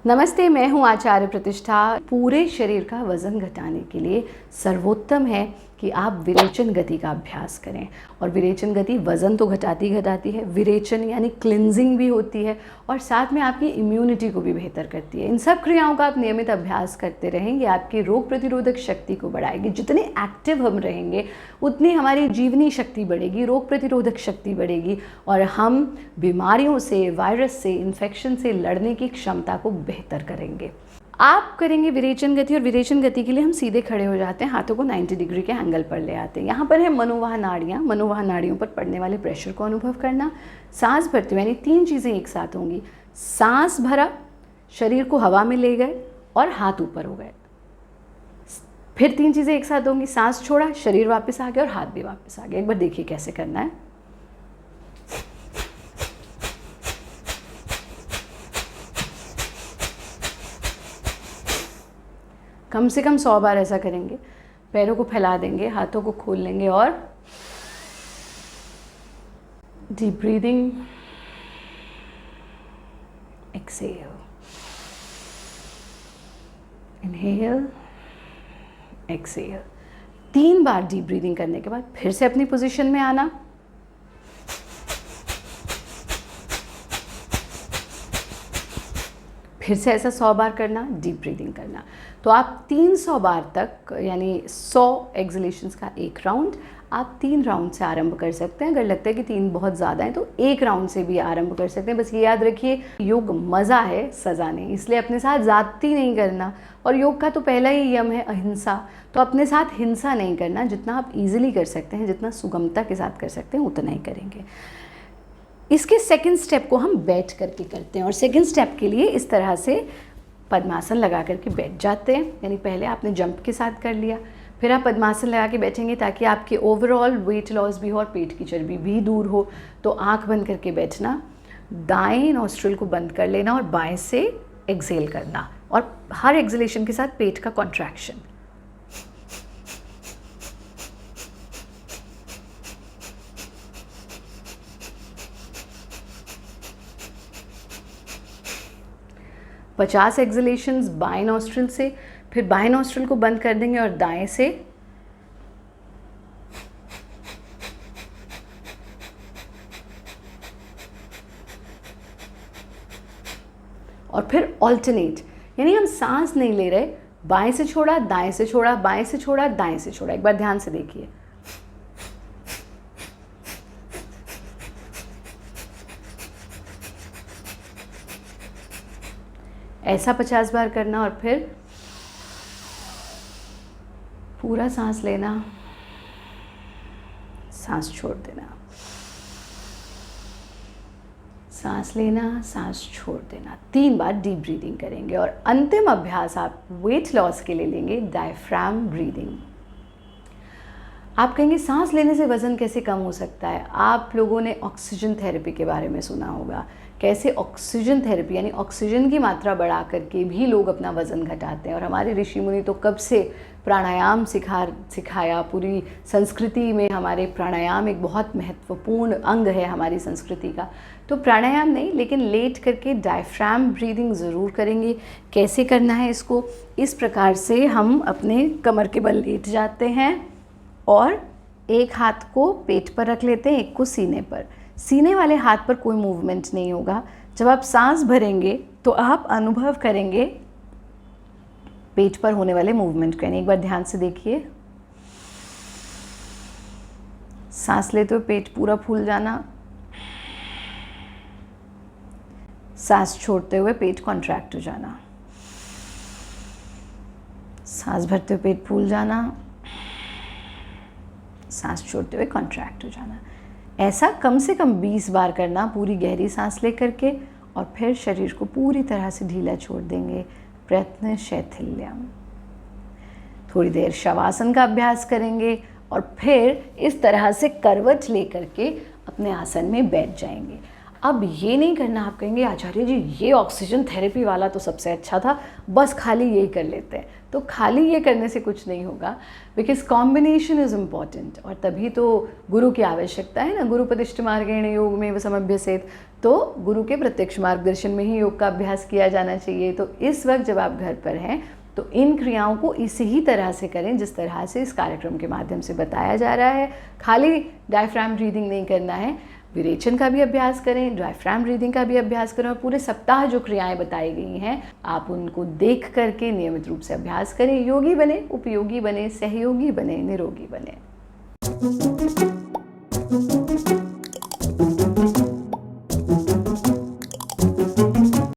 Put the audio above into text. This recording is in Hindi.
नमस्ते, मैं हूँ आचार्य प्रतिष्ठा। पूरे शरीर का वज़न घटाने के लिए सर्वोत्तम है कि आप विरेचन गति का अभ्यास करें। और विरेचन गति वज़न तो घटाती है, विरेचन यानी क्लिनजिंग भी होती है और साथ में आपकी इम्यूनिटी को भी बेहतर करती है। इन सब क्रियाओं का आप नियमित अभ्यास करते रहेंगे, आपकी रोग प्रतिरोधक शक्ति को बढ़ाएगी। जितने एक्टिव हम रहेंगे उतनी हमारी जीवनी शक्ति बढ़ेगी, रोग प्रतिरोधक शक्ति बढ़ेगी और हम बीमारियों से, वायरस से, इन्फेक्शन से लड़ने की क्षमता को बेहतर करेंगे। आप करेंगे विरेचन गति और विरेचन गति के लिए हम सीधे खड़े हो जाते हैं, हाथों को 90 डिग्री के एंगल पर ले आते हैं। यहाँ पर है मनोवाह नाड़ियाँ। मनोवाह नाड़ियों पर पड़ने वाले प्रेशर को अनुभव करना। सांस भरते हुए, यानी 3 चीज़ें एक साथ होंगी। सांस भरा, शरीर को हवा में ले गए और हाथ ऊपर हो गए। फिर 3 चीज़ें एक साथ होंगी। सांस छोड़ा, शरीर वापस आ गया और हाथ भी वापस आ गया। एक बार देखिए कैसे करना है। कम से कम 100 बार ऐसा करेंगे। पैरों को फैला देंगे, हाथों को खोल लेंगे और deep breathing, exhale, inhale, exhale. 3 बार डीप ब्रीदिंग करने के बाद फिर से अपनी पोजीशन में आना। फिर से ऐसा 100 बार करना, डीप ब्रीदिंग करना। तो आप 300 बार तक, यानी 100 एक्सलेशंस का एक राउंड आप 3 राउंड से आरंभ कर सकते हैं। अगर लगता है कि 3 बहुत ज़्यादा है तो 1 राउंड से भी आरंभ कर सकते हैं। बस ये याद रखिए, योग मज़ा है, सज़ा नहीं, इसलिए अपने साथ ज़्यादती नहीं करना। और योग का तो पहला ही नियम है अहिंसा, तो अपने साथ हिंसा नहीं करना। जितना आप ईजिली कर सकते हैं, जितना सुगमता के साथ कर सकते हैं, उतना ही करेंगे। इसके सेकंड स्टेप को हम बैठ करके करते हैं और सेकंड स्टेप के लिए इस तरह से पद्मासन लगा करके बैठ जाते हैं। यानी पहले आपने जंप के साथ कर लिया, फिर आप पद्मासन लगा के बैठेंगे ताकि आपके ओवरऑल वेट लॉस भी हो और पेट की चर्बी भी दूर हो। तो आंख बंद करके बैठना, दाएं नॉस्ट्रिल को बंद कर लेना और बाएं से एक्सेल करना और हर एक्सेलेशन के साथ पेट का कॉन्ट्रैक्शन। पचास एक्सलेशंस बाएं नॉस्ट्रिल से, फिर बाएं नॉस्ट्रिल को बंद कर देंगे और दाएं से। और फिर ऑल्टरनेट, यानी हम सांस नहीं ले रहे, बाएं से छोड़ा, दाएं से छोड़ा, बाएं से छोड़ा, दाएं से छोड़ा। एक बार ध्यान से देखिए। ऐसा 50 बार करना और फिर पूरा सांस लेना, सांस छोड़ देना, सांस लेना, सांस छोड़ देना। 3 बार डीप ब्रीदिंग करेंगे और अंतिम अभ्यास आप वेट लॉस के लिए लेंगे डायफ्राम ब्रीदिंग। आप कहेंगे सांस लेने से वज़न कैसे कम हो सकता है? आप लोगों ने ऑक्सीजन थेरेपी के बारे में सुना होगा। कैसे ऑक्सीजन थेरेपी, यानी ऑक्सीजन की मात्रा बढ़ा करके भी लोग अपना वज़न घटाते हैं। और हमारे ऋषि मुनि तो कब से प्राणायाम सिखाया। पूरी संस्कृति में हमारे प्राणायाम एक बहुत महत्वपूर्ण अंग है हमारी संस्कृति का। तो प्राणायाम नहीं, लेकिन लेट करके डायफ्राम ब्रीदिंग ज़रूर करेंगे। कैसे करना है इसको? इस प्रकार से हम अपने कमर के बल लेट जाते हैं और एक हाथ को पेट पर रख लेते हैं, एक को सीने पर। सीने वाले हाथ पर कोई मूवमेंट नहीं होगा। जब आप सांस भरेंगे तो आप अनुभव करेंगे पेट पर होने वाले मूवमेंट का। एक बार ध्यान से देखिए। सांस लेते हुए पेट पूरा फूल जाना, सांस छोड़ते हुए पेट कॉन्ट्रैक्ट हो जाना, सांस भरते हुए पेट फूल जाना, सांस छोड़ते हुए कॉन्ट्रैक्ट हो जाना। ऐसा कम से कम 20 बार करना, पूरी गहरी सांस ले करके, और फिर शरीर को पूरी तरह से ढीला छोड़ देंगे। प्रयत्न शैथिल्यम। थोड़ी देर शवासन का अभ्यास करेंगे और फिर इस तरह से करवट ले करके अपने आसन में बैठ जाएंगे। अब ये नहीं करना, आप कहेंगे आचार्य जी ये ऑक्सीजन थेरेपी वाला तो सबसे अच्छा था, बस खाली यही कर लेते हैं। तो खाली ये करने से कुछ नहीं होगा, बिकॉज कॉम्बिनेशन इज़ इम्पॉर्टेंट, और तभी तो गुरु की आवश्यकता है ना। गुरुपदिष्ट मार्गेण योग में समभ्यसेत, तो गुरु के प्रत्यक्ष मार्गदर्शन में ही योग का अभ्यास किया जाना चाहिए। तो इस वक्त जब आप घर पर हैं तो इन क्रियाओं को इसी ही तरह से करें जिस तरह से इस कार्यक्रम के माध्यम से बताया जा रहा है। खाली डायफ्राम ब्रीदिंग नहीं करना है, विरेचन का भी अभ्यास करें, डायफ्राम ब्रीदिंग का भी अभ्यास करें, और पूरे सप्ताह जो क्रियाएं बताई गई हैं आप उनको देख करके नियमित रूप से अभ्यास करें। योगी बने, उपयोगी बने, सहयोगी बने, निरोगी बने।